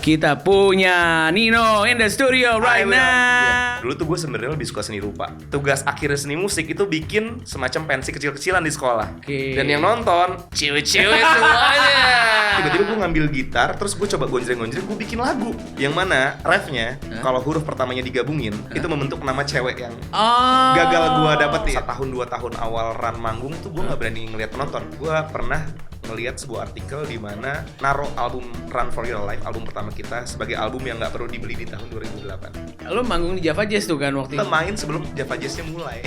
kita punya Nino in the studio right now. Dulu tuh gue sebenarnya lebih suka seni rupa. Tugas akhirnya seni musik itu bikin semacam pensi kecil-kecilan di sekolah. Dan yang nonton cewek-cewek semuanya. Tiba-tiba gue ngambil gitar, terus gue coba gonjreng-gonjreng, gue bikin lagu. Yang mana refnya, kalau huruf pertamanya digabungin, itu membentuk nama cewek yang gagal gue dapet di 1-2 tahun awal run manggung tuh gue nggak berani ngeliat penonton. Gue pernah ngelihat sebuah artikel di mana naruh album Run For Your Life, album pertama kita, sebagai album yang nggak perlu dibeli di tahun 2008. Lo manggung di Java Jazz tuh kan waktu itu? Kita main sebelum Java Jazz-nya mulai.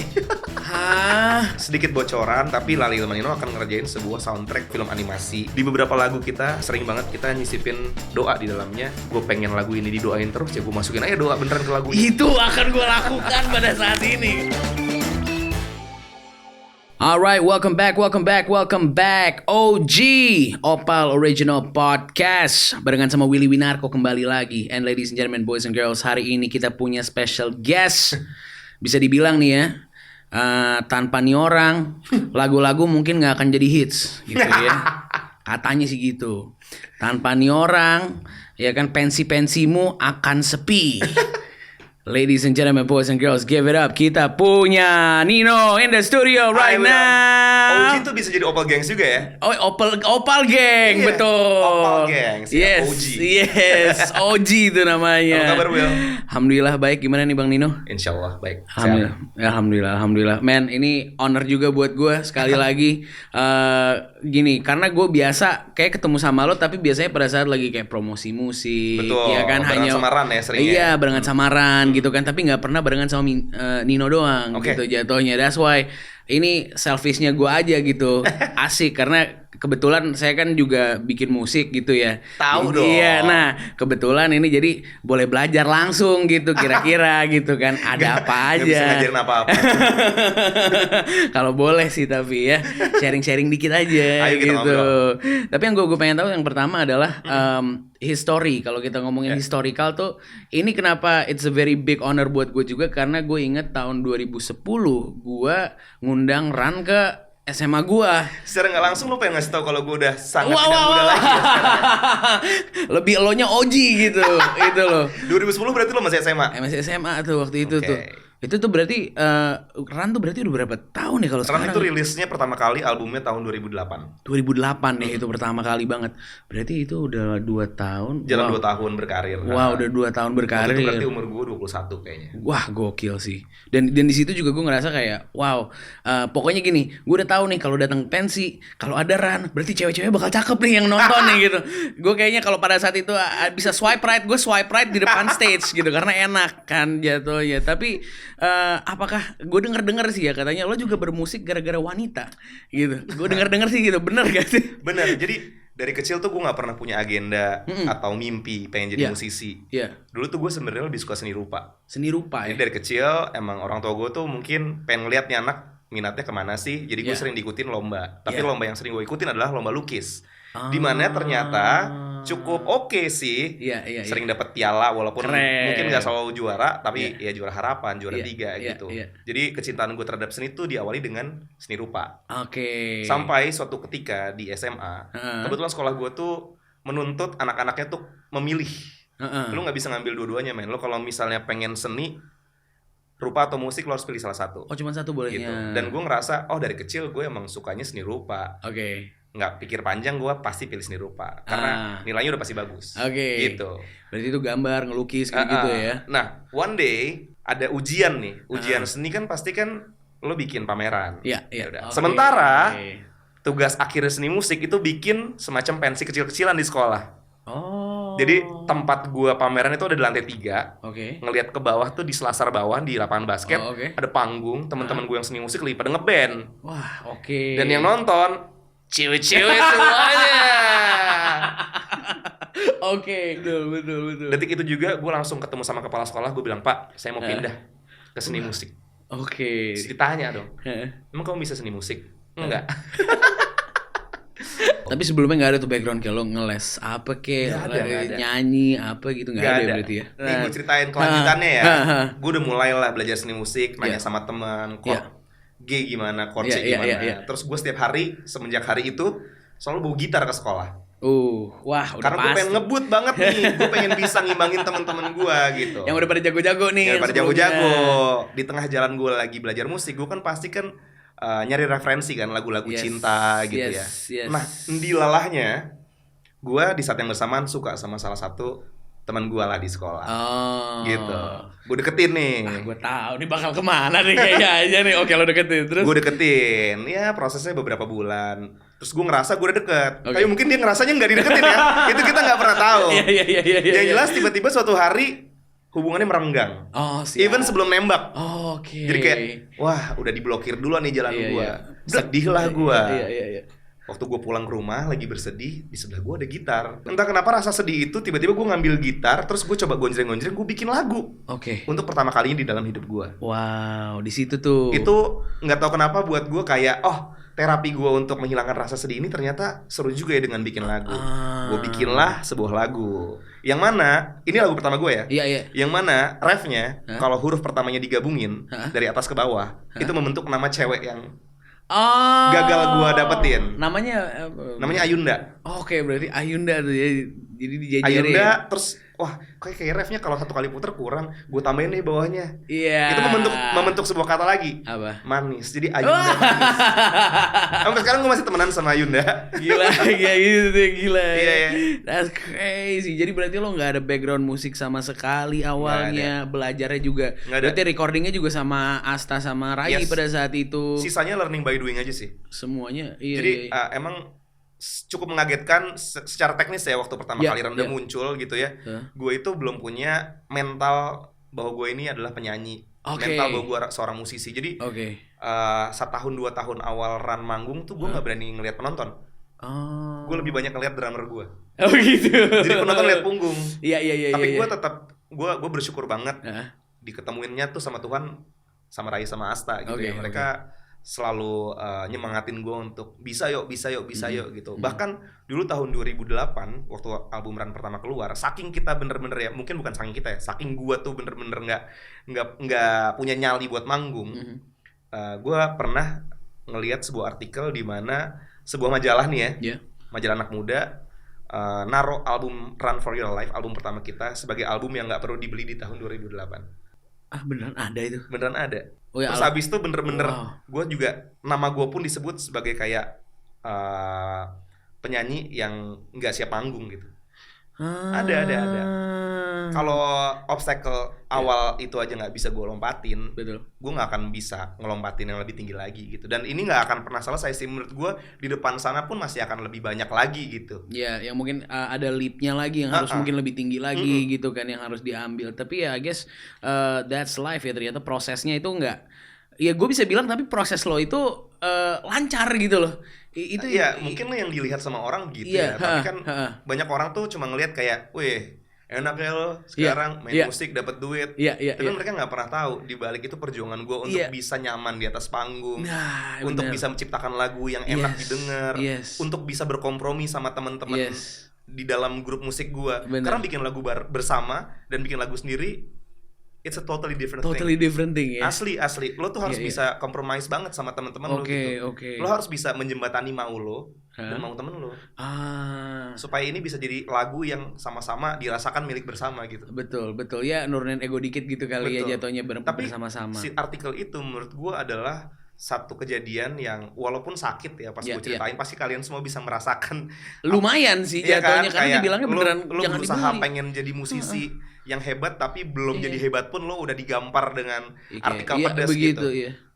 Hah? Sedikit bocoran, tapi Lali Ilmanino akan ngerjain sebuah soundtrack film animasi. Di beberapa lagu kita sering banget kita nyisipin doa di dalamnya. Gue pengen lagu ini didoain terus, ya gue masukin aja doa beneran ke lagu ini. Itu akan gue lakukan pada saat ini. Alright, welcome back. OG Opal Original Podcast barengan sama Willy Winarko kembali lagi. And ladies and gentlemen, boys and girls, hari ini kita punya special guest. Bisa dibilang nih ya, tanpa nih orang, lagu-lagu mungkin gak akan jadi hits gitu ya. Katanya sih gitu. Tanpa nih orang, ya kan pensi-pensimu akan sepi. Ladies and gentlemen, boys and girls, give it up. Kita punya Nino in the studio right now. OG tuh bisa jadi Opal Gangs juga ya? Oh, Opal Gang, betul. Opal Gangs, ya, yes, OG. Yes, OG itu namanya. Apa kabar, Will? Alhamdulillah baik. Gimana nih Bang Nino? Insyaallah baik. Alhamdulillah. Man, ini honor juga buat gue sekali lagi. Gini, karena gue biasa kayak ketemu sama lo, tapi biasanya pada saat lagi kayak promosi musik. Betul, ya kan, barengan hanya samaran ya seringnya. Iya, barengan samaran gitu kan, tapi nggak pernah barengan sama Nino doang gitu jatuhnya. That's why ini selfishnya gue aja gitu. Asik karena kebetulan saya kan juga bikin musik gitu ya. Tahu dong. Iya, nah kebetulan ini jadi boleh belajar langsung gitu kira-kira gitu kan. Ada apa aja. Gak bisa ngajarin apa-apa. Kalau boleh sih tapi ya sharing-sharing dikit aja. Ayo kita gitu. ngobrol. Tapi yang gue pengen tahu yang pertama adalah history. Kalau kita ngomongin historical tuh, ini kenapa it's a very big honor buat gue juga karena gue inget tahun 2010 gue ngundang Ran ke SMA gua. Secara nggak langsung lo pengen ngasih tau kalau gue udah sangat tidak muda lagi ya sekarang. Lebih elonya OG gitu, itu loh. 2010 berarti lo masih SMA? Masih SMA tuh waktu itu tuh. Itu tuh berarti Ran tuh berarti udah berapa tahun ya kalau sekarang? Ran itu rilisnya pertama kali albumnya tahun 2008. 2008 ya itu pertama kali banget. Berarti itu udah 2 tahun. Jalan 2 tahun berkarir. Wah, udah 2 tahun berkarir. Itu berarti umur gue 21 kayaknya. Wah, gokil sih. Dan di situ juga gue ngerasa kayak wow. Pokoknya gini, gue udah tahu nih kalau datang pensi, kalau ada Ran, berarti cewek-cewek bakal cakep nih yang nonton nih gitu. Gue kayaknya kalau pada saat itu bisa swipe right, gue swipe right di depan stage gitu karena enak kan jatuhnya. Tapi apakah gue denger sih ya katanya lo juga bermusik gara-gara wanita gitu. Gue denger sih gitu, bener gak sih? Bener. Jadi dari kecil tuh gue nggak pernah punya agenda atau mimpi pengen jadi musisi. Dulu tuh gue sebenarnya lebih suka seni rupa. Seni rupa ya. Jadi dari kecil emang orang tua gue tuh mungkin pengen ngeliat nih anak minatnya kemana sih. Jadi gue sering diikutin lomba. Tapi lomba yang sering gue ikutin adalah lomba lukis. Dimana ternyata cukup oke sih. Sering dapat piala walaupun mungkin nggak selalu juara, tapi ya juara harapan, juara 3 gitu. Jadi kecintaan gue terhadap seni itu diawali dengan seni rupa. Sampai suatu ketika di SMA, kebetulan sekolah gue tuh menuntut anak-anaknya tuh memilih. Lu nggak bisa ngambil dua-duanya, men. Lu kalau misalnya pengen seni rupa atau musik, lo harus pilih salah satu. Oh, cuma satu bolehnya. Gitu. Dan gue ngerasa, dari kecil gue emang sukanya seni rupa. Nggak pikir panjang, gue pasti pilih seni rupa karena nilainya udah pasti bagus. Gitu. Berarti itu gambar, ngelukis kayak gitu ya. Nah, one day ada ujian nih. Ujian seni kan pasti kan lo bikin pameran. Iya. Sementara tugas akhirnya seni musik itu bikin semacam pensi kecil-kecilan di sekolah. Jadi tempat gua pameran itu ada di lantai 3. Ngelihat ke bawah tuh di selasar bawah di lapangan basket ada panggung, teman-teman gue yang seni musik lagi pada ngeband. Wah, Dan yang nonton cewek-cewek semuanya. Betul. Detik itu juga gue langsung ketemu sama kepala sekolah, gue bilang, "Pak, saya mau pindah ke seni musik." Terus ditanya dong, "Emang kamu bisa seni musik?" Enggak. Tapi sebelumnya nggak ada tuh background kayak lo ngeles apa kayak nyanyi apa gitu nggak ada berarti ya. Nih gue ceritain kelanjutannya ya. Gue udah mulai lah belajar seni musik, nanya sama teman, G gimana, chord C gimana. Terus gue setiap hari semenjak hari itu selalu bawa gitar ke sekolah. Wah udah Karena gue pasti. pengen ngebut banget nih, gue pengen bisa ngimbangin teman-teman gue gitu. Yang udah pada jago-jago nih. Yang pada sebelumnya. jago-jago. Di tengah jalan gue lagi belajar musik, gue kan pasti kan nyari referensi kan lagu-lagu cinta gitu ya. Yes. Nah, dilalahnya gue di saat yang bersamaan suka sama salah satu teman gue lah di sekolah. Gitu. Gue deketin nih. Gue tahu nih bakal kemana nih kayaknya aja nih. Oke lo deketin terus. Gue deketin, ya prosesnya beberapa bulan. Terus gue ngerasa gue udah deket. Oke. Tapi mungkin dia ngerasanya nggak dideketin ya. Itu kita nggak pernah tahu. Iya. Yang jelas tiba-tiba suatu hari hubungannya merenggang. Siap. Even sebelum nembak. Oke. Jadi kayak, wah udah diblokir dulu nih jalan gue. Iya. Sedih lah gue. Iya. Waktu gue pulang ke rumah lagi bersedih, di sebelah gue ada gitar. Entah kenapa rasa sedih itu tiba-tiba gue ngambil gitar, terus gue coba gonjreng-gonjreng, gue bikin lagu. Oke. Untuk pertama kalinya di dalam hidup gue. Wow, di situ tuh. Itu nggak tahu kenapa buat gue kayak, terapi gue untuk menghilangkan rasa sedih ini ternyata seru juga ya dengan bikin lagu. Gue bikinlah sebuah lagu. Yang mana, ini lagu pertama gue ya. Iya. Yang mana refnya, kalau huruf pertamanya digabungin dari atas ke bawah, itu membentuk nama cewek yang gagal gua dapetin. Namanya Ayunda. Oke, berarti Ayunda tuh ya. Jadi dijajarin. Ayunda, terus kayak refnya kalau satu kali puter kurang, gue tambahin nih bawahnya. Iya. Itu membentuk sebuah kata lagi. Apa? Manis. Jadi Ayunda manis. Sampai sekarang gue masih temenan sama Ayunda. Gila gitu tuh, gila. Iya. That's crazy. Jadi berarti lo nggak ada background musik sama sekali awalnya, belajarnya juga. Nggak ada. Berarti recordingnya juga sama Asta sama Rai pada saat itu. Sisanya learning by doing aja sih. Semuanya. Iya. Jadi emang cukup mengagetkan secara teknis ya waktu pertama kali Randa muncul gitu ya. Gue itu belum punya mental bahwa gue ini adalah penyanyi. Mental bahwa gue seorang musisi. Jadi setahun 2 tahun awal Ran manggung tuh gue nggak berani ngelihat penonton. Gue lebih banyak ngelihat drummer gue. Oh gitu. Jadi penonton lihat punggung. Iya. Tapi gue tetap gue bersyukur banget diketemuinnya tuh sama Tuhan, sama Rai sama Asta gitu ya. Mereka selalu nyemangatin gue untuk bisa yuk gitu. Bahkan dulu tahun 2008 waktu album Ran pertama keluar, saking kita bener-bener ya, mungkin bukan saking kita ya, saking gue tuh bener-bener nggak punya nyali buat manggung. Gue pernah ngelihat sebuah artikel di mana sebuah majalah nih ya, majalah anak muda naruh album Run for Your Life, album pertama kita, sebagai album yang nggak perlu dibeli di tahun 2008. Beneran ada itu? Beneran ada. Ya, terus abis itu bener-bener gue juga, nama gue pun disebut sebagai kayak penyanyi yang nggak siap panggung gitu. Ada. Kalau obstacle awal itu aja nggak bisa gue lompatin, betul, gue nggak akan bisa ngelompatin yang lebih tinggi lagi gitu. Dan ini nggak akan pernah selesai sih menurut gue. Di depan sana pun masih akan lebih banyak lagi gitu. Ya, yang mungkin ada leap-nya lagi yang harus mungkin lebih tinggi lagi gitu kan, yang harus diambil. Tapi ya I guess that's life ya, ternyata prosesnya itu nggak. Ya gue bisa bilang tapi proses lo itu lancar gitu loh. Itu ya mungkin yang dilihat sama orang gitu ya. Tapi kan banyak orang tuh cuma ngelihat kayak, wih enak ya lo sekarang main musik dapat duit. Tapi mereka nggak pernah tahu di balik itu perjuangan gue untuk bisa nyaman di atas panggung, untuk bisa menciptakan lagu yang enak didengar, untuk bisa berkompromi sama teman-teman di dalam grup musik gue. Karena bikin lagu bersama dan bikin lagu sendiri, it's a totally different thing ya. Asli. Lo tuh harus bisa compromise banget sama teman-teman lo gitu. Lo harus bisa menjembatani mau lo dan mau temen lo. Supaya ini bisa jadi lagu yang sama-sama dirasakan milik bersama gitu. Betul. Ya nurunin ego dikit gitu kali ya jatuhnya bersama-sama. Si artikel itu menurut gue adalah satu kejadian yang walaupun sakit ya pas gue ceritain, pasti kalian semua bisa merasakan. Lumayan sih jatuhnya, karena dibilangnya beneran lo jangan berusaha dibeli. pengen jadi musisi yang hebat, tapi belum jadi hebat pun lo udah digampar dengan artikel pedas gitu.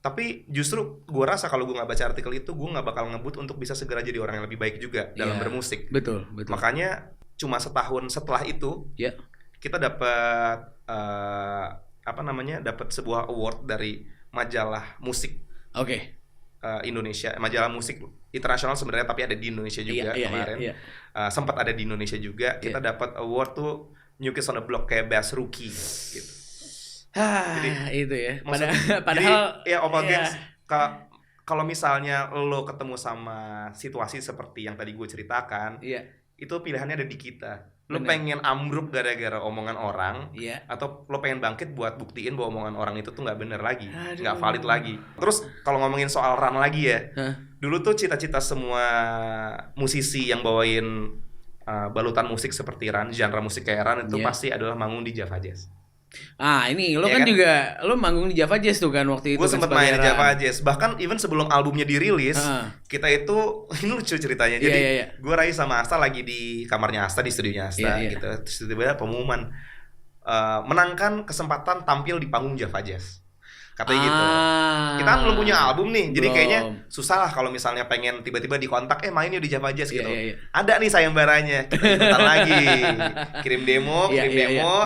Tapi justru gue rasa kalau gue nggak baca artikel itu, gue nggak bakal ngebut untuk bisa segera jadi orang yang lebih baik juga dalam bermusik. Betul. Makanya cuma setahun setelah itu kita dapat dapat sebuah award dari majalah musik Indonesia, majalah musik internasional sebenarnya, tapi ada di Indonesia juga kemarin. Sempat ada di Indonesia juga. Kita dapat award tuh New Kids on the Block kayak Best Rookie gitu. Jadi, itu ya. Padahal ya Gengs, kalau misalnya lo ketemu sama situasi seperti yang tadi gue ceritakan, itu pilihannya ada di kita. Lo pengen ambruk gara-gara omongan orang, atau lo pengen bangkit buat buktiin bahwa omongan orang itu tuh nggak bener lagi, nggak valid lagi. Terus kalau ngomongin soal Ran lagi ya, dulu tuh cita-cita semua musisi yang bawain balutan musik seperti Run, genre musik kayak Run itu Iya. pasti adalah manggung di Java Jazz. Ini lo Iya kan kan? juga lo manggung di Java Jazz tuh kan waktu itu Gue kan sempet sebagai main di Ran. Java Jazz. Bahkan even sebelum albumnya dirilis, kita itu ini lucu ceritanya. Jadi Iya. gue Rai sama Asta lagi di kamarnya Asta, di studionya Asta Iya. gitu. Terus tiba-tiba pengumuman menangkan kesempatan tampil di panggung Java Jazz. Katanya gitu. Kita kan belum punya album nih, jadi Belum. kayaknya susah lah kalau misalnya pengen tiba-tiba dikontak, main yuk di Java Jazz gitu. Iya. Ada nih sayembaranya, kita ikutan lagi, kirim demo, Iya,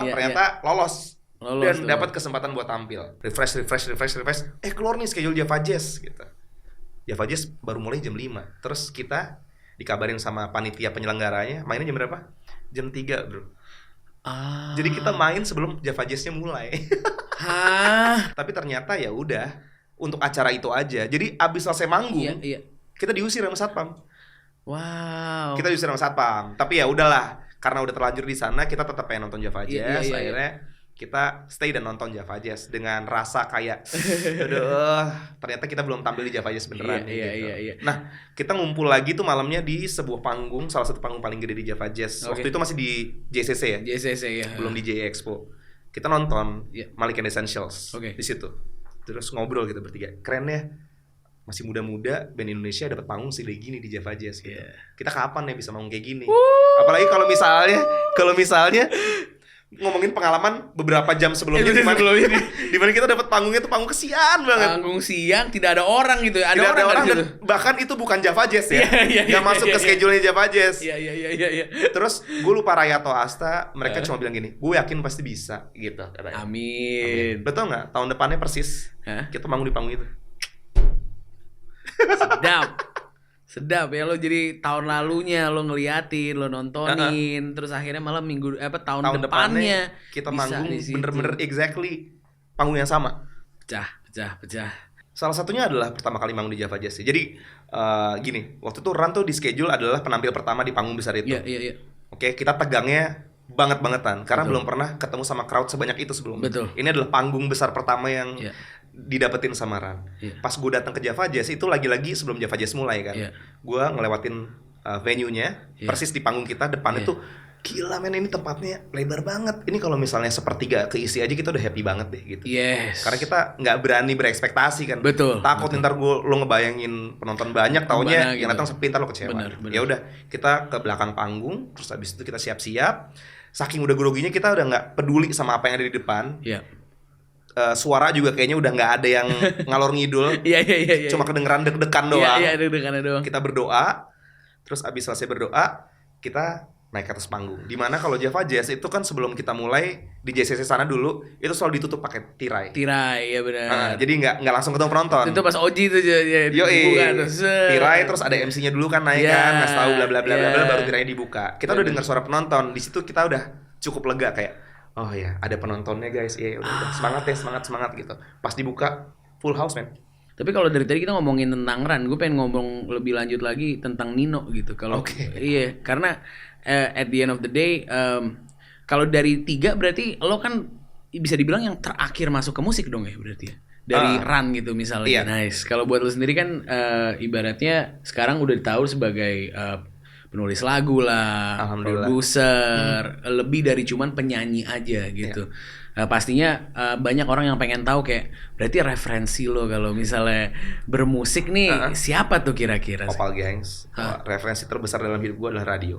ternyata lolos dan tuh. dapat kesempatan buat tampil. Refresh. Keluar nih schedule Java Jazz gitu. Java Jazz baru mulai jam 5. Terus kita dikabarin sama panitia penyelenggaranya, mainnya jam berapa? Jam 3, bro. Jadi kita main sebelum Java Jazz-nya mulai. Hah? Tapi ternyata ya udah untuk acara itu aja. Jadi abis selesai manggung, Iya. kita diusir sama satpam. Wow. Kita diusir sama satpam. Tapi ya udahlah, karena udah terlanjur di sana, kita tetap pengen nonton Java Jazz. Iya. Akhirnya kita stay dan nonton Java Jazz dengan rasa kayak, aduh, ternyata kita belum tampil di Java Jazz beneran. Iya. Nah, kita ngumpul lagi tuh malamnya di sebuah panggung, salah satu panggung paling gede di Java Jazz. Oke. Waktu itu masih di JCC ya, JCC ya. belum di JI Expo. Kita nonton Iya. Malik and Essentials Oke. di situ. Terus ngobrol gitu bertiga. Keren ya. Masih muda-muda band Indonesia dapat panggung segede gini di Java Jazz gitu. Iya. Kita kapan ya bisa manggung kayak gini? Apalagi kalau misalnya ngomongin pengalaman beberapa jam sebelumnya di mana kita dapat panggungnya tuh panggung kesian banget. Panggung siang tidak ada orang gitu ya. Tidak ada orang kan di dan situ? bahkan itu bukan Java Jazz ya. Iya, Nggak masuk ke schedule-nya Java Jazz. Iya. Terus gue lupa Raya atau Asta, mereka cuma bilang gini, gue yakin pasti bisa gitu katanya. Amin. Betul nggak? Tahun depannya persis Hah? kita manggung di panggung itu. Sedap ya, lo jadi tahun lalunya lo ngeliatin, lo nontonin, terus akhirnya malah tahun depannya kita bisa manggung di situ. bener-bener exactly panggung yang sama. Pecah. Salah satunya adalah pertama kali manggung di Java Jazz. Jadi gini, waktu itu Ran tuh di schedule adalah penampil pertama di panggung besar itu. Iya. Oke, kita tegangnya banget-bangetan karena Betul. belum pernah ketemu sama crowd sebanyak itu sebelumnya. Betul. Ini adalah panggung besar pertama yang Iya. didapetin sama Ran. Iya. Pas gue datang ke Java Jazz itu lagi-lagi sebelum Java Jazz mulai kan. Iya. Gue ngelewatin venue-nya Iya. persis di panggung kita depannya Iya. tuh gila men, ini tempatnya lebar banget. Ini kalau misalnya sepertiga keisi aja kita udah happy banget deh gitu. Yes. Karena kita nggak berani berekspektasi kan. Betul. Takut ntar lo ngebayangin penonton banyak, taunya Banyak yang gitu. datang sepi, ntar lo kecewa. Bener. Ya udah, kita ke belakang panggung, terus habis itu kita siap-siap. Saking udah groginya kita udah nggak peduli sama apa yang ada di depan. Iya. Suara juga kayaknya udah nggak ada yang ngalor ngidul. Iya. Cuma kedengeran deg-degan doang. Iya, deg-degan doang. Kita berdoa, terus abis selesai berdoa, kita naik ke atas panggung. Dimana kalau Java Jazz itu kan sebelum kita mulai di JCC sana dulu, itu selalu ditutup pakai tirai. Tirai, ya benar. Jadi nggak langsung ketemu penonton. Itu pas Oji tuh ya, dibuka terus. Tirai terus ada MC-nya dulu kan naik Iya, kan, ngasih tahu bla bla bla bla bla, iya. baru tirainya dibuka. Kita udah dengar suara penonton. Di situ kita udah cukup lega kayak, oh ya, ada penontonnya guys. Iya, udah semangat ya, semangat gitu. Pas dibuka full house, man. Tapi kalau dari tadi kita ngomongin tentang Ran, gue pengen ngomong lebih lanjut lagi tentang Nino gitu. Kalau Oke. Iya, karena at the end of the day, kalau dari 3 berarti lo kan bisa dibilang yang terakhir masuk ke musik dong ya berarti ya. Dari Ran gitu misalnya. Iya. Nice. Kalau buat lo sendiri kan ibaratnya sekarang udah tahu sebagai penulis lagu lah, Alhamdulillah. produser, lebih dari cuman penyanyi aja gitu. Pastinya banyak orang yang pengen tahu kayak berarti referensi lo kalau misalnya bermusik nih siapa tuh kira-kira? Opal Gangs. Referensi terbesar dalam hidup gue adalah radio.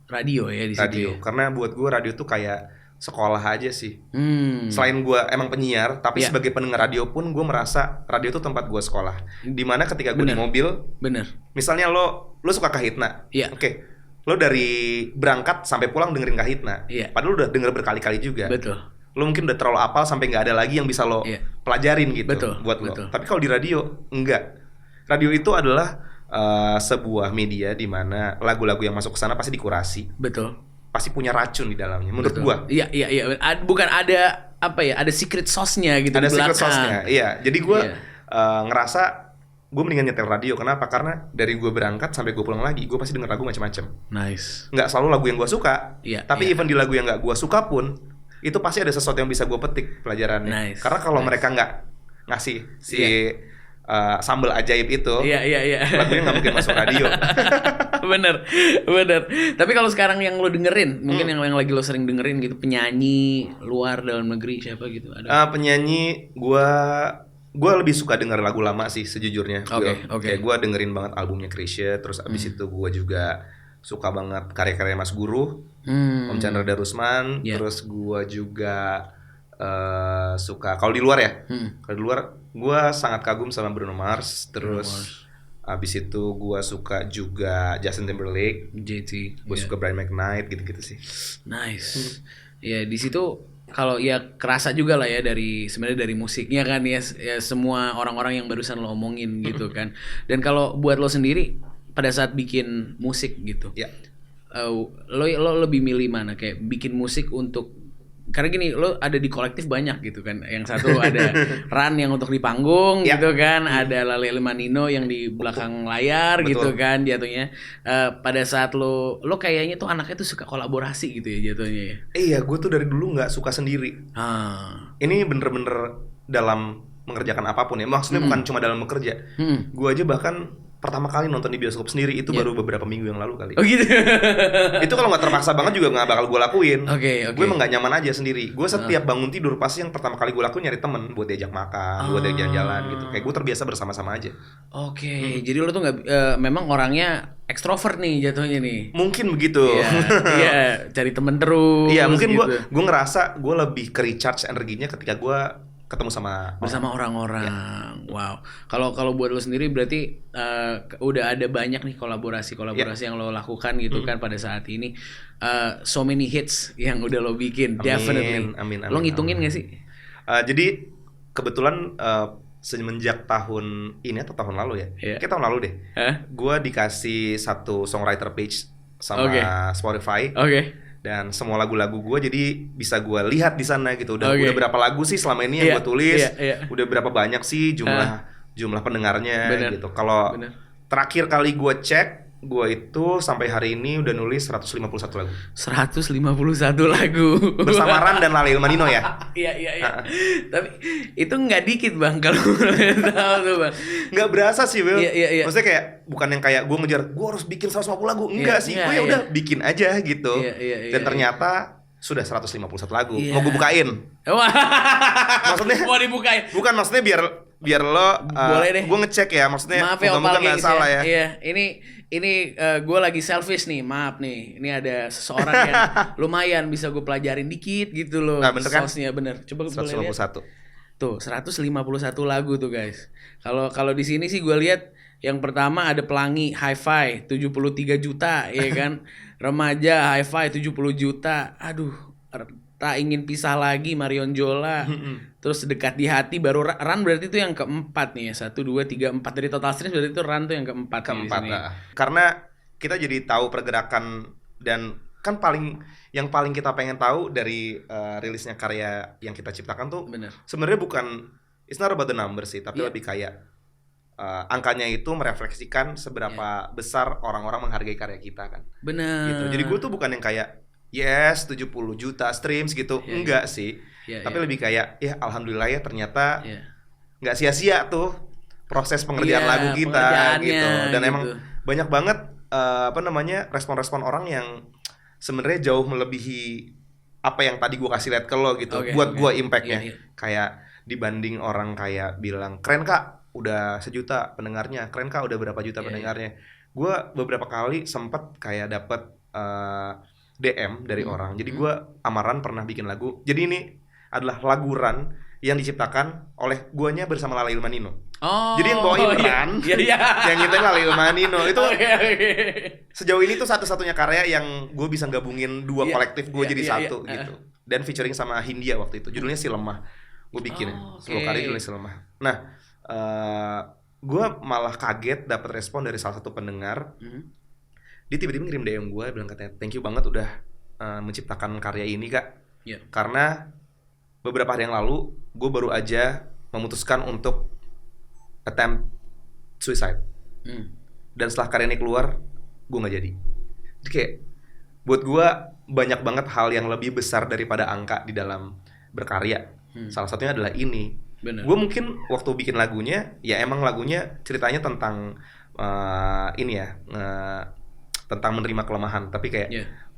Radio ya di situ. Radio. Ya? Karena buat gue radio tuh kayak sekolah aja sih. Hmm. Selain gue emang penyiar, tapi Iya. sebagai pendengar radio pun gue merasa radio tuh tempat gue sekolah. Dimana ketika gue di Bener. mobil, Bener. misalnya lo suka Kahitna, Iya. oke, lo dari berangkat sampai pulang dengerin Kahitna, Iya. padahal lo udah denger berkali-kali juga. Betul. Lo mungkin udah terlalu apal sampai nggak ada lagi yang bisa lo Iya. pelajarin gitu Betul, buat lo. betul. Tapi kalau di radio enggak. Radio itu adalah sebuah media di mana lagu-lagu yang masuk ke sana pasti dikurasi, Betul. pasti punya racun di dalamnya. Menurut Betul. gua Iya. Bukan ada apa ya? Ada secret sauce-nya gitu ada di belakang. secret sauce-nya. Iya. Jadi gua Iya. ngerasa gue mendingan nyetel radio. Kenapa? Karena dari gue berangkat sampai gue pulang lagi, gue pasti denger lagu macam-macam. Nice. Nggak selalu lagu yang gue suka, Iya, tapi iya. even di lagu yang nggak gue suka pun itu pasti ada sesuatu yang bisa gue petik pelajarannya. Nice, Karena kalau nice. mereka nggak ngasih si sambal ajaib itu, Iya. lagunya nggak mungkin masuk radio. bener. Tapi kalau sekarang yang lo dengerin, mungkin yang lagi lo sering dengerin gitu, penyanyi luar dalam negeri siapa gitu ada? Penyanyi gue lebih suka denger lagu lama sih sejujurnya. Oke. Kayak gue dengerin banget albumnya Chrisye, terus abis itu gue juga suka banget karya-karya Mas Guru, Om Chandra Darusman, terus gue juga suka kalau di luar ya. Kalau di luar gue sangat kagum sama Bruno Mars, terus abis itu gue suka juga Justin Timberlake, JT. gue suka Brian McKnight gitu-gitu sih. Nice. Ya di situ kalau ya kerasa juga lah ya sebenarnya dari musiknya kan ya semua orang-orang yang barusan lo omongin gitu kan. Dan kalau buat lo sendiri pada saat bikin musik gitu, Ya. lo lebih milih mana, kayak bikin musik untuk, karena gini, lo ada di kolektif banyak gitu kan. Yang satu ada Ran yang untuk di panggung gitu kan, ada Lale Manino yang di belakang layar gitu kan jatuhnya. Pada saat lo kayaknya tuh anaknya tuh suka kolaborasi gitu ya jatuhnya ya. Iya, gue tuh dari dulu nggak suka sendiri. Ini bener-bener dalam mengerjakan apapun ya. Maksudnya bukan cuma dalam bekerja. Gue aja bahkan pertama kali nonton di bioskop sendiri itu baru beberapa minggu yang lalu kali. Oh gitu. Itu kalau nggak terpaksa banget juga nggak bakal gue lakuin. Oke. Gue emang nggak nyaman aja sendiri. Gue setiap bangun tidur pasti yang pertama kali gue lakuin nyari temen buat diajak makan, buat diajak jalan-jalan gitu. Kayak gue terbiasa bersama-sama aja. Oke. Jadi lo tuh nggak memang orangnya ekstrovert nih jatuhnya nih. Mungkin begitu. Iya, cari temen terus. Iya, mungkin gitu. gue ngerasa gue lebih ke recharge energinya ketika gue ketemu bersama orang-orang. Wow. Kalau buat lo sendiri berarti udah ada banyak nih kolaborasi yang lo lakukan gitu kan pada saat ini. So many hits yang udah lo bikin. Definitely. Amin. Lo ngitungin gak sih? Jadi kebetulan semenjak tahun ini atau tahun lalu ya? Kayak tahun lalu deh. Gue dikasih satu songwriter page sama Spotify. Dan semua lagu-lagu gue jadi bisa gue lihat di sana gitu. Udah berapa lagu sih selama ini yang gue tulis? Udah berapa banyak sih jumlah pendengarnya gitu. Kalau terakhir kali gue cek, gue itu sampai hari ini udah nulis 151 lagu. 151 lagu. Bersama Ran dan Lale Manino ya. Iya. Tapi itu nggak dikit bang kalau tahu tuh bang. Nggak berasa sih Will. Iya. Maksudnya kayak bukan yang kayak gue ngejar gue harus bikin 150 lagu. Enggak sih. Gue ya udah bikin aja gitu. Dan ternyata sudah 151 lagu. Mau gue bukain. Maksudnya mau dibukain. Bukan, maksudnya biar lo boleh deh. Gue ngecek ya, maksudnya maaf ya Opal nggak salah ya. Iya, ini gue lagi selfish nih, maaf nih. Ini ada seseorang yang lumayan bisa gue pelajarin dikit gitu loh. Nah, bener kan? Sosnya bener. Coba gue lihat. 151. Tuh, 151 lagu tuh guys. Kalau di sini sih gue lihat yang pertama ada Pelangi Hi-Fi 73 juta ya kan. Remaja Hi-Fi 70 juta. Aduh, Tak Ingin Pisah Lagi Marion Jola. Terus Dekat di Hati baru Ran berarti itu yang keempat nih ya. 1, 2, 3, 4 dari total streams berarti itu Ran tuh yang keempat nih. Karena kita jadi tahu pergerakan dan kan yang paling kita pengen tahu dari rilisnya karya yang kita ciptakan tuh sebenarnya bukan, it's not about the number sih, tapi lebih kayak angkanya itu merefleksikan seberapa besar orang-orang menghargai karya kita kan. Gitu. Jadi gue tuh bukan yang kayak 70 juta streams gitu, enggak sih. Tapi lebih kayak ya alhamdulillah ya ternyata nggak sia-sia tuh proses pengerjaan lagu kita gitu. Dan emang banyak banget respon-respon orang yang sebenarnya jauh melebihi apa yang tadi gue kasih lihat ke lo gitu. Buat gue impactnya kayak dibanding orang kayak bilang keren kak udah 1 juta pendengarnya, keren kak udah berapa juta pendengarnya. Gue beberapa kali sempet kayak dapet DM dari orang. Jadi gue sama Ran pernah bikin lagu. Jadi ini adalah lagu Ran yang diciptakan oleh guanya bersama Lale Manino. Jadi yang bawain Ran, yang nyiptain Lale Manino. Itu sejauh ini tuh satu-satunya karya yang gue bisa gabungin dua kolektif gue jadi satu gitu. Dan featuring sama Hindia waktu itu. Judulnya Si Lemah. Gue bikin 10 kali judulnya Si Lemah. Nah, gue malah kaget dapat respon dari salah satu pendengar. Dia tiba-tiba ngirim DM gue, bilang katanya thank you banget udah menciptakan karya ini kak. Karena beberapa hari yang lalu gue baru aja memutuskan untuk attempt suicide. Dan setelah karya ini keluar, gue nggak jadi. Jadi kayak buat gue banyak banget hal yang lebih besar daripada angka di dalam berkarya. Salah satunya adalah ini. Bener. Gue mungkin waktu bikin lagunya, ya emang lagunya ceritanya tentang ini ya, tentang menerima kelemahan. Tapi kayak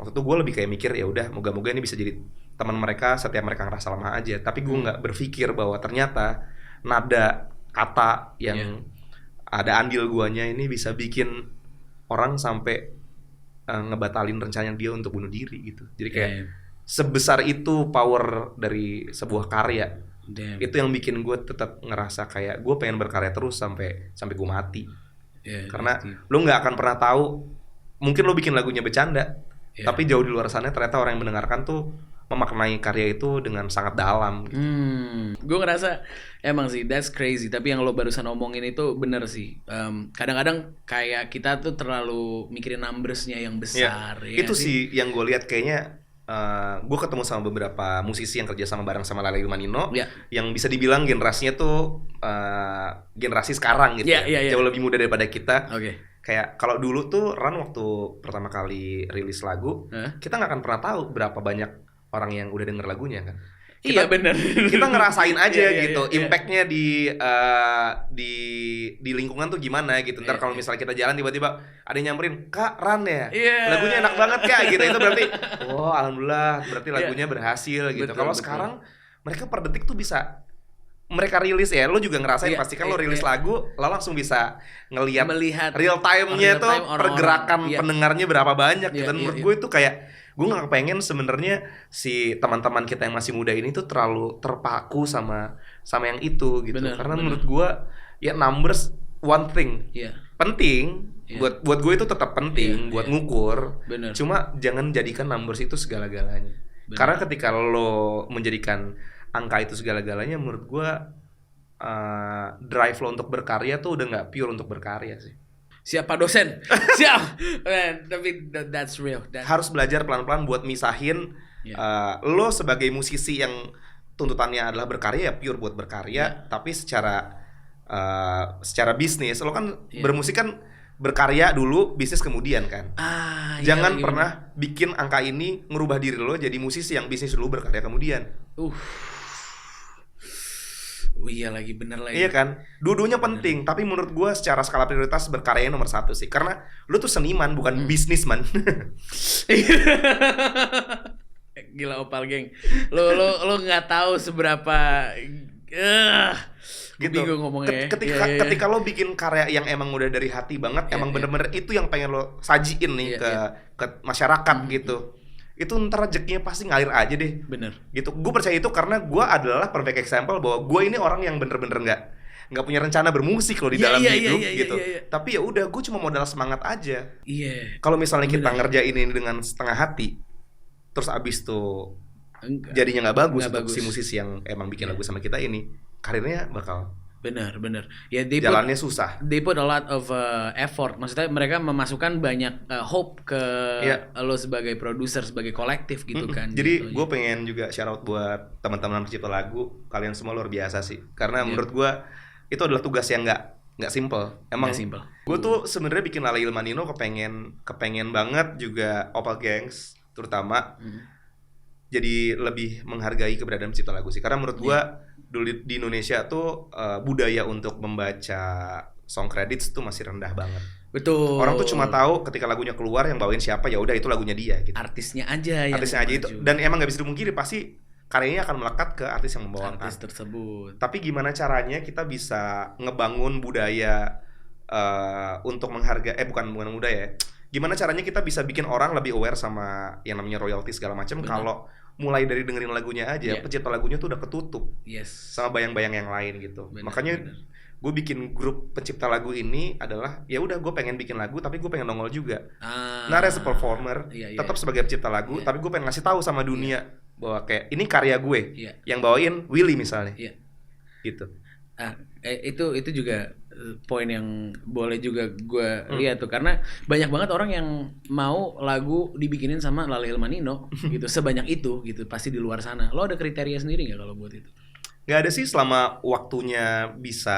waktu itu gue lebih kayak mikir ya udah, moga-moga ini bisa jadi teman mereka setiap mereka ngerasa lemah aja. Tapi gue nggak berpikir bahwa ternyata nada kata yang ada andil guanya ini bisa bikin orang sampai ngebatalin rencananya dia untuk bunuh diri gitu. Jadi kayak sebesar itu power dari sebuah karya. Itu yang bikin gue tetap ngerasa kayak gue pengen berkarya terus sampai gue mati. Karena lo nggak akan pernah tahu, mungkin lo bikin lagunya bercanda, tapi jauh di luar sana ternyata orang yang mendengarkan tuh memaknai karya itu dengan sangat dalam gitu. Gue ngerasa emang sih that's crazy. Tapi yang lo barusan omongin itu bener sih. Kadang-kadang kayak kita tuh terlalu mikirin numbersnya yang besar. Ya itu sih yang gue lihat kayaknya. Gue ketemu sama beberapa musisi yang kerja sama bareng sama Lale Ilmanino, yang bisa dibilang generasinya tuh generasi sekarang gitu, jauh lebih muda daripada kita. Kayak kalau dulu tuh Ran waktu pertama kali rilis lagu, kita nggak akan pernah tahu berapa banyak orang yang udah denger lagunya kan. Iya benar. Kita ngerasain aja gitu, impactnya di lingkungan tuh gimana gitu. Ntar kalau misalnya kita jalan tiba-tiba ada yang nyamperin, Kak Ran ya, lagunya enak banget Kak gitu. Itu berarti, oh alhamdulillah, berarti lagunya berhasil gitu. Kalau sekarang mereka per detik tuh bisa mereka rilis ya, lo juga ngerasain pasti kan lo rilis lagu, lo langsung bisa melihat real time-nya tuh pergerakan pendengarnya berapa banyak gitu. Dan menurut gue itu kayak gue nggak pengen sebenarnya si teman-teman kita yang masih muda ini tuh terlalu terpaku sama yang itu gitu. Karena menurut gue ya numbers one thing penting buat gue itu tetap penting buat ngukur. Cuma jangan jadikan numbers itu segala-galanya. Karena ketika lo menjadikan angka itu segala-galanya, menurut gue drive lo untuk berkarya tuh udah nggak pure untuk berkarya sih. Siap Pak dosen, siap. Tapi that's real. Harus belajar pelan-pelan buat misahin lo sebagai musisi yang tuntutannya adalah berkarya ya pure buat berkarya, tapi secara bisnis lo kan bermusik kan berkarya dulu, bisnis kemudian kan. Jangan pernah bikin angka ini ngerubah diri lo jadi musisi yang bisnis dulu berkarya kemudian. Iya lagi, bener lagi. Iya kan, dua-duanya penting. Tapi menurut gue secara skala prioritas berkarya nomor 1 sih. Karena lu tuh seniman bukan bisnisman. Gila Opal geng, lo nggak tahu seberapa gitu. Bingung ngomongnya. Ketika lo bikin karya yang emang udah dari hati banget, emang bener-bener itu yang pengen lo sajiin nih ke masyarakat gitu. Itu ntar rezekinya pasti ngalir aja deh. Bener. Gitu. Gue percaya itu karena gue adalah perfect example bahwa gue ini orang yang bener-bener nggak punya rencana bermusik loh di dalam hidup gitu. Tapi ya udah, gue cuma modal semangat aja. Kalau misalnya kita ngerjain ini dengan setengah hati, terus abis tuh jadinya nggak bagus untuk si musisi yang emang bikin lagu sama kita ini, karirnya bakal benar. Ya jalannya susah. They put a lot of effort. Maksudnya mereka memasukkan banyak hope ke lo sebagai produser, sebagai kolektif gitu kan. Jadi gitu, gue pengen juga shout out buat teman-teman pencipta lagu. Kalian semua luar biasa sih. Karena menurut gue itu adalah tugas yang nggak simple. Emang simple. Gue tuh sebenarnya bikin Lale Ilmanino kepengen banget juga Opal Gangs terutama. Jadi lebih menghargai keberadaan pencipta lagu sih. Karena menurut gue dulu di Indonesia tuh budaya untuk membaca song credits tuh masih rendah banget. Betul. Orang tuh cuma tahu ketika lagunya keluar yang bawain siapa, ya udah itu lagunya dia gitu. Artisnya aja itu. Dan emang nggak bisa dipungkiri pasti karyanya akan melekat ke artis yang membawakan. Artis tersebut. Tapi gimana caranya kita bisa ngebangun budaya untuk menghargai bukan budaya. Gimana caranya kita bisa bikin orang lebih aware sama yang namanya royalti segala macam kalau mulai dari dengerin lagunya aja, pencipta lagunya tuh udah ketutup sama bayang-bayang yang lain gitu. Makanya gue bikin grup pencipta lagu ini adalah ya udah gue pengen bikin lagu tapi gue pengen nongol juga. Nah, as a performer, tetap sebagai pencipta lagu, tapi gue pengen ngasih tahu sama dunia bahwa kayak ini karya gue, yang bawain Willy misalnya, gitu. Itu juga poin yang boleh juga gue lihat tuh, karena banyak banget orang yang mau lagu dibikinin sama Lale Ilmanino gitu, sebanyak itu gitu, pasti di luar sana. Lo ada kriteria sendiri nggak kalau buat itu? Nggak ada sih, selama waktunya bisa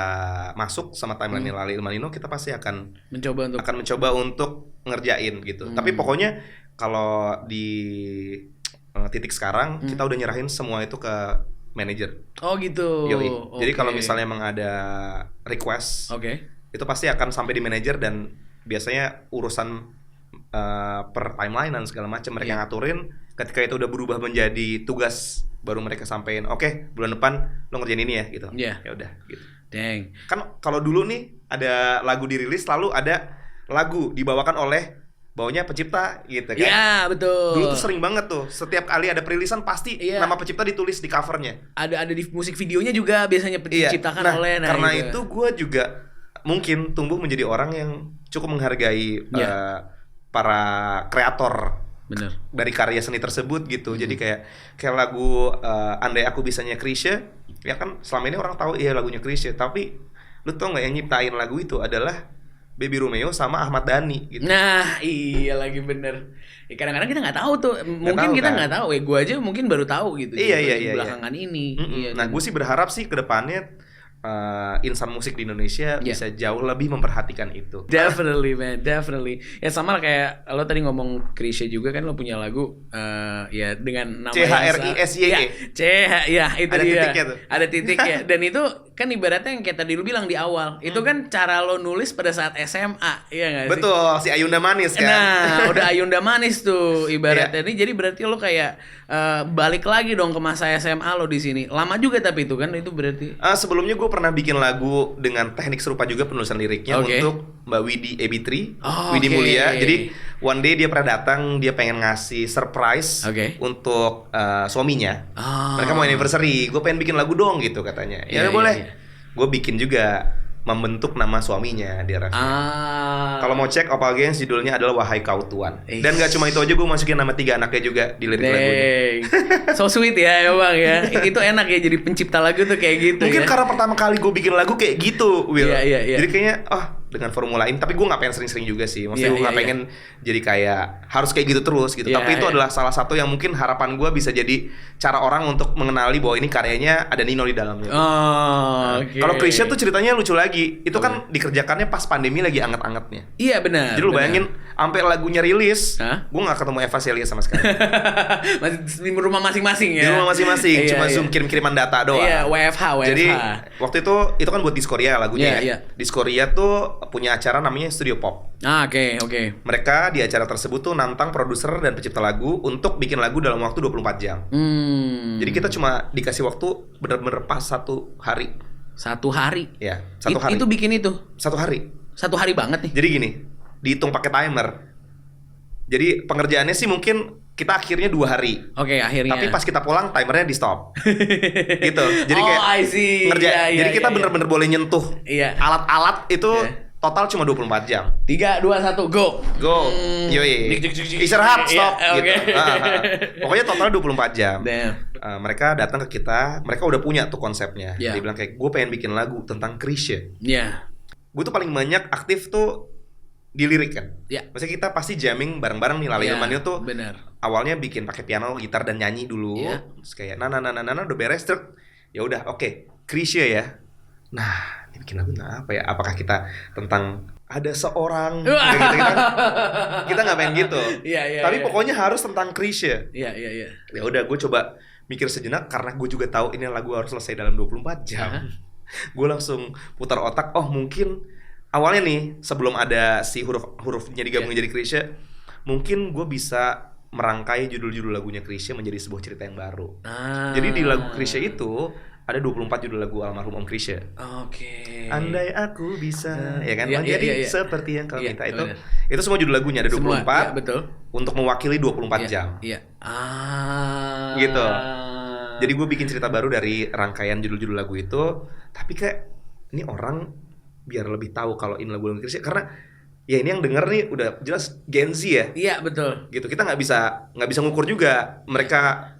masuk sama timeline Lale Ilmanino, kita pasti akan mencoba untuk ngerjain gitu. Tapi pokoknya kalau di titik sekarang kita udah nyerahin semua itu ke manajer. Oh gitu. Yoi. Jadi Oke. kalau misalnya emang ada request, Oke. itu pasti akan sampai di manajer dan biasanya urusan per timeline dan segala macam mereka Iya. ngaturin. Ketika itu udah berubah menjadi tugas, baru mereka sampein, oke, bulan depan lo ngerjain ini ya gitu. Iya. Ya udah gitu. Dang. Kan kalau dulu nih ada lagu dirilis selalu ada lagu dibawakan oleh bawahnya pencipta gitu kan. Iya, betul. Dulu tuh sering banget tuh, setiap kali ada perilisan pasti Iya. nama pencipta ditulis di covernya. Ada di musik videonya juga biasanya diciptakan Nah, oleh karena itu gue juga mungkin tumbuh menjadi orang yang cukup menghargai Iya. para kreator Bener. dari karya seni tersebut gitu. Jadi kayak lagu Andai Aku Bisanya Chrisye, ya kan selama ini orang tahu iya lagunya Chrisye, tapi lu tau nggak yang nyiptain lagu itu adalah Baby Romeo sama Ahmad Dhani gitu. Nah, iya lagi bener. Ya, kadang-kadang kita nggak tahu tuh. Mungkin tahu, kita kan? nggak tahu. Gue aja mungkin baru tahu gitu. Iya. Belakangan ini. Mm-mm. Iya, Nah, kan? gue sih berharap sih ke depannya insan musik di Indonesia Iya. bisa jauh lebih memperhatikan itu. Definitely man, definitely. Ya sama lah kayak lo tadi ngomong Chrisye juga kan, lo punya lagu ya dengan nama CHRISYE. ya, ya itu Ada dia. titiknya tuh. Ada titiknya. Dan itu kan ibaratnya yang kayak tadi lo bilang di awal, itu kan cara lo nulis pada saat SMA, iya nggak sih? Betul, si Ayunda Manis kan. Nah, udah Ayunda Manis tuh ibaratnya Iya. ini. Jadi berarti lo kayak balik lagi dong ke masa SMA lo di sini. Lama juga tapi itu kan itu berarti. Sebelumnya gue pernah bikin lagu dengan teknik serupa juga penulisan liriknya Oke. untuk Mbak Widi Ebitri, Oh, Widi oke. Mulia. Jadi one day dia pernah datang, dia pengen ngasih surprise Oke. untuk suaminya. Oh. Mereka mau anniversary, gue pengen bikin lagu dong gitu katanya. Ya Iya, udah boleh. iya. Gue bikin juga membentuk nama suaminya di refnya. Kalau mau cek Opal Gengs judulnya adalah Wahai Kau Tuan. Ih. Dan gak cuma itu aja, gue masukin nama 3 anaknya juga di lirik lagunya. Dang. So sweet ya emang ya. Itu enak ya jadi pencipta lagu tuh kayak gitu. Mungkin ya. karena pertama kali gue bikin lagu kayak gitu, Will. Iya. Jadi kayaknya dengan formula ini, tapi gue nggak pengen sering-sering juga sih. Maksudnya Iya, gue nggak iya, pengen jadi kayak harus kayak gitu terus gitu. Iya, Tapi itu iya. adalah salah satu yang mungkin harapan gue bisa jadi cara orang untuk mengenali bahwa ini karyanya ada Nino di dalamnya. Oh, oke. Kalau Chrisye tuh ceritanya lucu lagi. Itu kan dikerjakannya pas pandemi lagi anget-angetnya. Iya benar. Jadi lu benar. bayangin sampai lagunya rilis, Hah? gue nggak ketemu Eva Celia sama sekali. Masih di rumah masing-masing ya. Di rumah masing-masing, Iya, cuma iya. Zoom kirim-kiriman data doang. Iya, WFH. Jadi waktu itu kan buat Diskoria lagunya Iya, ya. iya. Diskoria tuh punya acara namanya Studio Pop. Oke. Mereka di acara tersebut tuh nantang produser dan pencipta lagu untuk bikin lagu dalam waktu 24 jam. Jadi kita cuma dikasih waktu bener-bener pas 1 hari. 1 hari. Ya, 1 hari. Itu bikin itu 1 hari. 1 hari banget nih. Jadi gini, dihitung pakai timer. Jadi pengerjaannya sih mungkin kita akhirnya 2 hari. Oke, akhirnya. Tapi pas kita pulang timernya di stop. Gitu. Jadi Oh, kayak I see. ngerjain. Iya, Jadi iya, kita iya. bener-bener boleh nyentuh Iya. alat-alat itu Iya. total cuma 24 jam. 3, 2, 1, go. Go. Yoi. Dik, dik, dik, dik. Istirahat, stop Iya, gitu. oke. Pokoknya total 24 jam. Damn. Mereka datang ke kita, mereka udah punya tuh konsepnya. Iya. Dia bilang kayak gue pengen bikin lagu tentang Chrisye. Iya. Gue tuh paling banyak aktif tuh di lirik kan. Iya. Maksudnya kita pasti jamming bareng-bareng nih. Lali Iya, Ilmanil tuh benar. awalnya bikin pakai piano, gitar dan nyanyi dulu. Iya. Terus kayak nana udah beres truk. Ya udah, oke. Chrisye ya. Nah, ini bikin lagu tentang apa ya? Apakah kita tentang ada seorang kayak gitu kan? Kita nggak pengen gitu. Iya. Tapi pokoknya harus tentang Chrisye. Iya. Ya udah, gue coba mikir sejenak karena gue juga tahu ini lagu harus selesai dalam 24 jam. Gue langsung putar otak, oh mungkin awalnya nih sebelum ada si hurufnya digabung jadi Chrisye, mungkin gue bisa merangkai judul-judul lagunya Chrisye menjadi sebuah cerita yang baru. Jadi di lagu Chrisye itu ada 24 judul lagu almarhum Om Chrisye. Oke. Andai aku bisa, ya kan, Iya, menjadi iya. seperti yang kau Iya, minta itu. benar. Itu semua judul lagunya ada 24 Semua, iya, betul. untuk mewakili 24 jam. Iya. Gitu. Jadi gue bikin cerita baru dari rangkaian judul-judul lagu itu. Tapi kayak ini orang biar lebih tahu kalau ini lagu Chrisye, karena ya ini yang denger nih udah jelas Gen Z ya. Iya, betul. Gitu. Kita nggak bisa ngukur juga mereka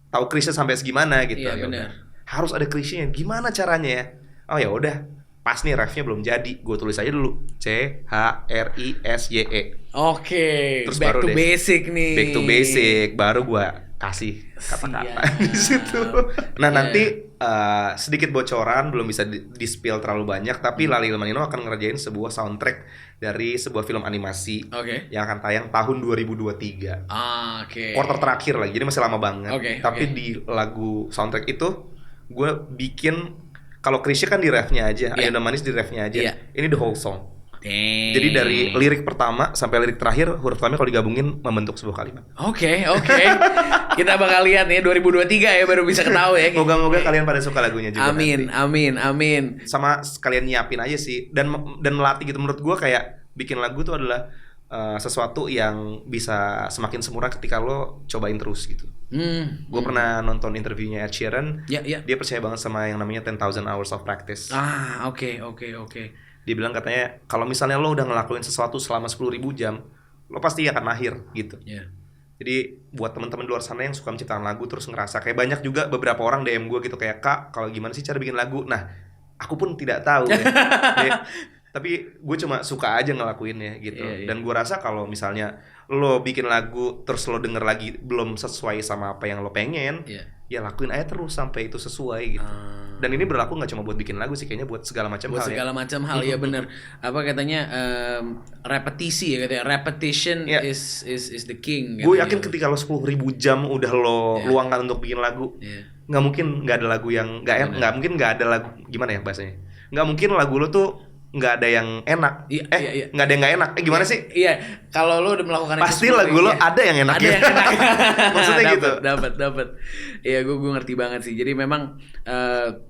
tahu Chrisye sampai segimana gitu. Iya, Ya udah. benar. Harus ada Chrisye-nya. Gimana caranya ya? Oh ya udah. Pas nih refnya belum jadi, gue tulis aja dulu CHRISYE. Oke. Terus Back baru to deh. basic nih. Back to basic, baru gue kasih kata-kata Siap. di situ. Nah Iya. nanti sedikit bocoran, belum bisa di-spill terlalu banyak, tapi Lali Ilmanino akan ngerjain sebuah soundtrack dari sebuah film animasi Oke. yang akan tayang tahun 2023. Oke. Quarter terakhir lagi, jadi masih lama banget. Oke, Tapi oke. di lagu soundtrack itu gue bikin, kalau Krisya kan di refnya aja, Iya. Ayunda Manis di refnya aja. Iya. Ini the whole song. Dang. Jadi dari lirik pertama sampai lirik terakhir, huruf kami kalau digabungin membentuk sebuah kalimat. Oke. Kita bakal lihat ya 2023 ya baru bisa ketahui ya. Moga-moga kalian pada suka lagunya juga. Amin, nanti. amin. Sama sekalian nyiapin aja sih, dan melatih gitu. Menurut gue kayak bikin lagu tuh adalah sesuatu yang bisa semakin sempurna ketika lo cobain terus gitu. Gue pernah nonton interviewnya Ed Sheeran. Ya. Dia percaya banget sama yang namanya 10,000 hours of practice. Oke. Dia bilang katanya kalau misalnya lo udah ngelakuin sesuatu selama 10.000 jam, lo pasti akan mahir gitu. Yeah. Jadi buat teman-teman di luar sana yang suka menciptakan lagu terus ngerasa kayak banyak juga beberapa orang DM gue gitu kayak, Kak, kalau gimana sih cara bikin lagu? Nah, aku pun tidak tahu ya. Tapi gue cuma suka aja ngelakuinnya gitu. Yeah. Dan gue rasa kalau misalnya lo bikin lagu terus lo denger lagi belum sesuai sama apa yang lo pengen, ya lakuin aja terus sampai itu sesuai gitu. Dan ini berlaku nggak cuma buat bikin lagu sih, kayaknya buat segala macam hal. Buat segala macam hal ya benar. Apa katanya repetisi ya katanya. Repetition is the king. Gue yakin ketika lo 10.000 jam udah lo luangkan untuk bikin lagu, nggak mungkin nggak ada lagu yang nggak mungkin nggak ada lagu, gimana ya bahasanya? Nggak mungkin lagu lo tuh nggak ada yang enak. Iya. Nggak ada yang nggak enak. Gimana sih? Iya, kalau lo udah melakukan pasti itu lagu lo ada yang enak. Ada yang enak. Maksudnya gitu. Dapat. Iya, gue ngerti banget sih. Jadi memang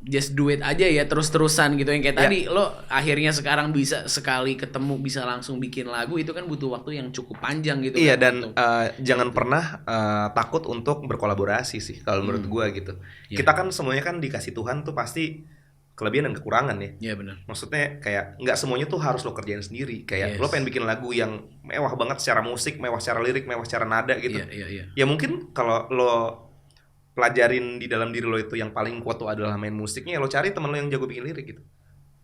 just do it aja ya, terus-terusan gitu. Yang kayak tadi lo akhirnya sekarang bisa sekali ketemu bisa langsung bikin lagu, itu kan butuh waktu yang cukup panjang gitu. Iya, kan, dan jangan pernah takut untuk berkolaborasi sih kalau menurut gue gitu. Kita kan semuanya kan dikasih Tuhan tuh pasti kelebihan dan kekurangan ya. Iya benar. Maksudnya kayak nggak semuanya tuh harus lo kerjain sendiri. Kayak lo pengen bikin lagu yang mewah banget secara musik, mewah secara lirik, mewah secara nada gitu. Iya. Ya mungkin kalau lo pelajarin di dalam diri lo itu yang paling kuat tuh adalah main musiknya, ya lo cari temen lo yang jago bikin lirik gitu.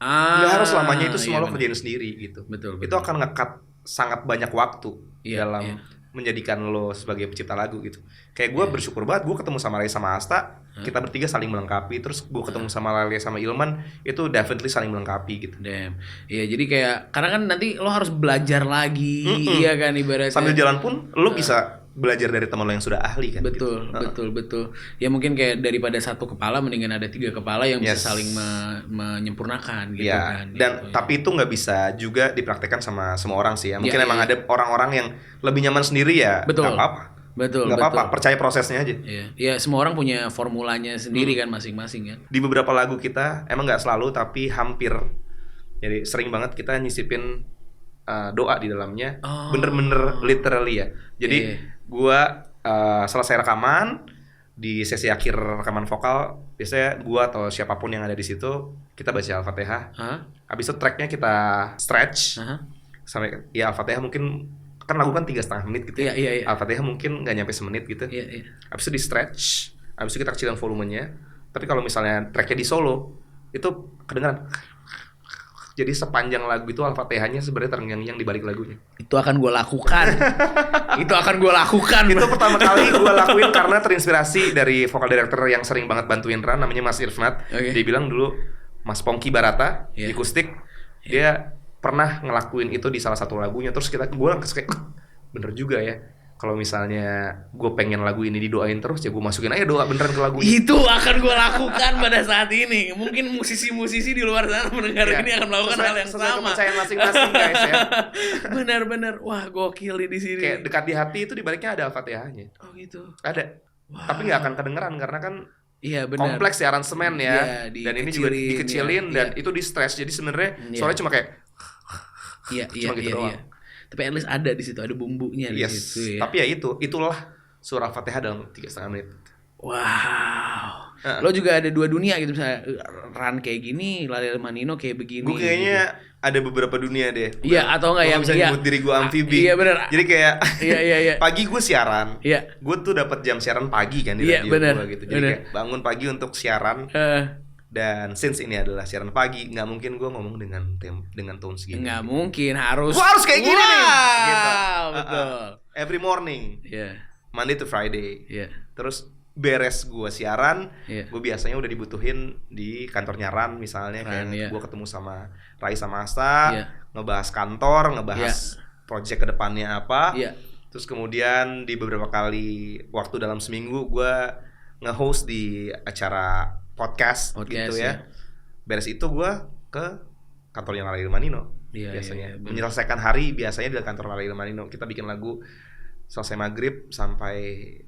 Nggak harus selamanya itu semua lo kerjain sendiri gitu. Betul. Itu akan nge-cut sangat banyak waktu dalam menjadikan lo sebagai pencipta lagu gitu. Kayak gue bersyukur banget gue ketemu sama Ray sama Asta, kita bertiga saling melengkapi. Terus gue ketemu sama Lale sama Ilman, itu definitely saling melengkapi gitu. Damn. Iya, jadi kayak karena kan nanti lo harus belajar lagi, iya kan ibaratnya. Sambil jalan pun lo bisa belajar dari teman lo yang sudah ahli kan. Betul. Ya mungkin kayak daripada satu kepala mendingan ada 3 kepala yang bisa saling menyempurnakan gitu kan. Dan gitu, tapi itu nggak bisa juga dipraktekkan sama semua orang sih ya. Mungkin emang ada orang-orang yang lebih nyaman sendiri ya. Betul. Nggak apa-apa. Betul. Nggak apa-apa, percaya prosesnya aja. Iya, semua orang punya formulanya sendiri kan masing-masing kan. Di beberapa lagu kita emang nggak selalu tapi hampir. Jadi sering banget kita nyisipin doa di dalamnya. Bener-bener literally ya. Jadi gua selesai rekaman, di sesi akhir rekaman vokal biasanya gua atau siapapun yang ada di situ kita baca Al-Fatihah. Habis itu tracknya kita stretch sampai ya Al-Fatihah mungkin kan lagu kan 3,5 menit gitu. Iya. Al-Fatihah mungkin nggak nyampe semenit gitu. Iya. Habis itu di stretch, habis itu kita kecilin volumenya. Tapi kalau misalnya tracknya di solo itu kedengeran. Jadi sepanjang lagu itu Al-Fatihahnya sebenarnya terngiang-ngiang di balik lagunya. Itu akan gue lakukan. Itu pertama kali gue lakuin karena terinspirasi dari vokal director yang sering banget bantuin Ran, namanya Mas Irfnat. Dia bilang dulu Mas Pongki Barata di Akustik, dia pernah ngelakuin itu di salah satu lagunya. Terus gue kayak bener juga ya. Kalau misalnya gue pengen lagu ini didoain terus, ya gue masukin aja doa beneran ke lagu ini. Itu akan gue lakukan pada saat ini. Mungkin musisi-musisi di luar sana mendengar ini akan melakukan hal yang sama. Kepercayaan masing-masing guys ya. Benar. Wah, gokil di sini. Kayak dekat di hati itu di baliknya ada Al-Fatihahnya. Oh gitu. Ada. Wow. Tapi nggak akan kedengeran karena kan kompleks ya aransemen ya. Dan ini juga dikecilin dan itu di stretch. Jadi sebenarnya soalnya cuma kayak cuma gitu doang. Tapi at least ada di situ, ada bumbunya di situ ya. Tapi ya itulah surah Fatihah dalam 3,5 menit. Wow. Lo juga ada 2 dunia gitu, misalnya Ran kayak gini, Lale Manino kayak begini. Gue kayaknya ada beberapa dunia deh. Iya, atau enggak yang bisa nyebut diri gue amfibi. Iya benar. Jadi kayak iya. pagi gue siaran. Iya. Gue tuh dapat jam siaran pagi kan di radio gue gitu. Jadi kayak bangun pagi untuk siaran. Dan since ini adalah siaran pagi, nggak mungkin gue ngomong dengan tone segini. Nggak mungkin, harus. Gue harus kayak gini nih. Gitu. Betul. Every morning. Monday to Friday. Terus beres gue siaran, gue biasanya udah dibutuhin di kantornya Ran misalnya, kayak gue ketemu sama Rai sama Asta, ngebahas kantor, ngebahas project kedepannya apa. Terus kemudian di beberapa kali waktu dalam seminggu gue nge-host di acara podcast gitu ya. Beres itu gue ke kantornya Lale Manino. Biasanya menyelesaikan hari biasanya di kantor Lale Manino. Kita bikin lagu selesai maghrib sampai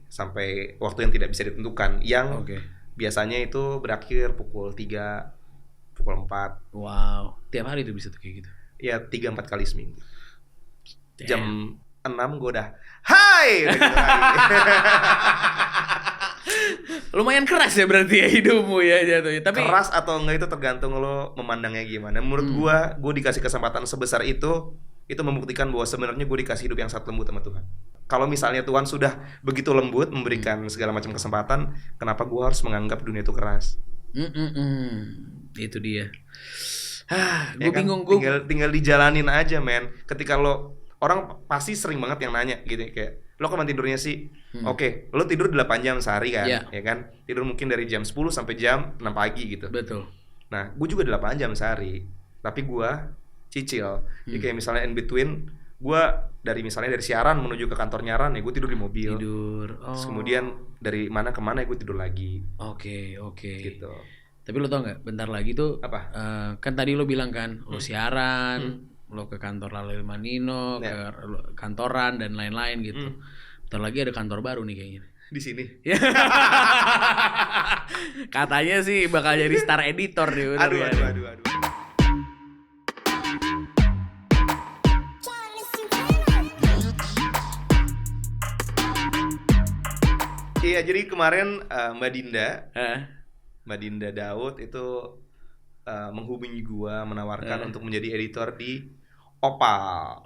waktu yang tidak bisa ditentukan. Yang biasanya itu berakhir pukul 3, pukul 4. Wow, tiap hari tuh bisa tuh kayak gitu? Ya 3-4 kali seminggu. Jam 6 gue udah hai udah gitu lagi. Lumayan keras ya berarti ya hidupmu ya jatuhnya. Tapi keras atau enggak itu tergantung lo memandangnya gimana. Menurut gue dikasih kesempatan sebesar itu membuktikan bahwa sebenarnya gue dikasih hidup yang sangat lembut sama Tuhan. Kalau misalnya Tuhan sudah begitu lembut memberikan segala macam kesempatan, kenapa gue harus menganggap dunia itu keras? Itu dia. Gue Ya kan? bingung. Tinggal dijalanin aja, men. Ketika lo, orang pasti sering banget yang nanya gitu kayak, lo kapan tidurnya sih? Oke, lo tidur 8 jam sehari kan? Ya kan? Tidur mungkin dari jam 10 sampai jam 6 pagi gitu. Betul. Nah, gue juga 8 jam sehari. Tapi gue cicil. Jadi kayak misalnya in between, gue dari siaran menuju ke kantor nyaran ya gue tidur di mobil. Terus kemudian dari mana ke mana ya gue tidur lagi. Oke. Gitu. Tapi lo tau nggak? Bentar lagi tuh apa? Kan tadi lo bilang kan, lo siaran, lo ke kantor Lale Manino, ke kantoran dan lain-lain gitu. Bentar lagi ada kantor baru nih kayaknya. Di sini. Katanya sih bakal jadi star editor nih. Aduh. Iya, jadi kemarin Mbak Dinda Daud itu menghubungi gua menawarkan untuk menjadi editor di Opal.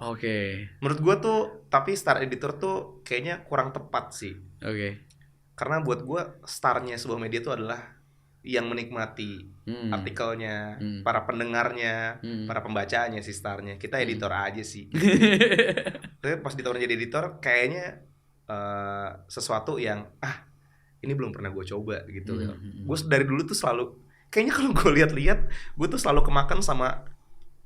Menurut gua tuh tapi star editor tuh kayaknya kurang tepat sih. Karena buat gua starnya sebuah media itu adalah yang menikmati artikelnya, para pendengarnya, para pembacanya sih starnya. Kita editor aja sih. Tapi pas ditawarin jadi editor kayaknya sesuatu yang ini belum pernah gue coba gitu. Gue dari dulu tuh selalu kayaknya kalau gue lihat-lihat gue tuh selalu kemakan sama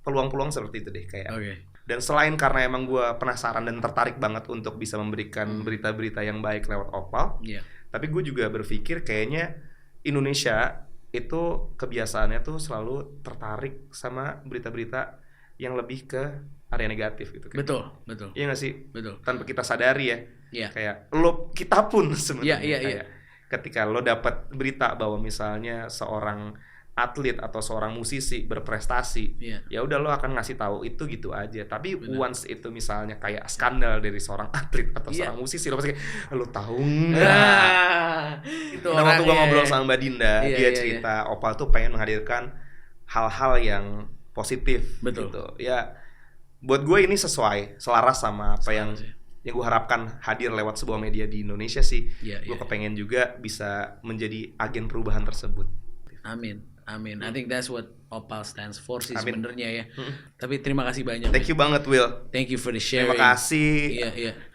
peluang-peluang seperti itu deh kayak. Dan selain karena emang gue penasaran dan tertarik banget untuk bisa memberikan berita-berita yang baik lewat Opal, tapi gue juga berpikir kayaknya Indonesia itu kebiasaannya tuh selalu tertarik sama berita-berita yang lebih ke area negatif gitu. Betul. Iya nggak sih? Betul. Tanpa kita sadari ya. Kayak kita pun sebenarnya kayak ketika lo dapat berita bahwa misalnya seorang atlet atau seorang musisi berprestasi, ya udah lo akan ngasih tahu itu gitu aja. Tapi once itu misalnya kayak skandal dari seorang atlet atau seorang musisi, lo pasti kayak lo tahu nggak? Itu waktu gue ngobrol sama Mbak Dinda, dia cerita Opal tuh pengen menghadirkan hal-hal yang positif gitu. Ya buat gue ini selaras sama apa yang gue harapkan hadir lewat sebuah media di Indonesia sih. Gue kepengen juga bisa menjadi agen perubahan tersebut. Amin. I think that's what Opal stands for sih sebenarnya ya. Tapi terima kasih banyak. Thank you banget, Will. Thank you for the sharing. Terima kasih.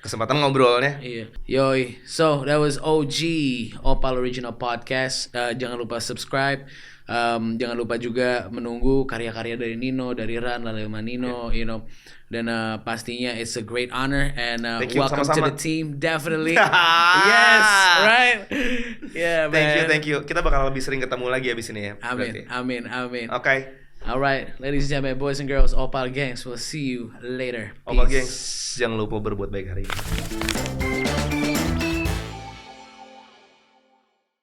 Kesempatan ngobrolnya. Yoi. So that was OG Opal Original Podcast. Jangan lupa subscribe. Jangan lupa juga menunggu karya-karya dari Nino, dari Ran, Lale Manino, dan pastinya it's a great honor and welcome to the team, definitely. Yes, right? Yeah, man. Thank you. Kita bakal lebih sering ketemu lagi abis ini ya. Amin. Okay. Alright, ladies and gentlemen, boys and girls, Opal Gangs, we'll see you later. Opal Gangs, jangan lupa berbuat baik hari ini.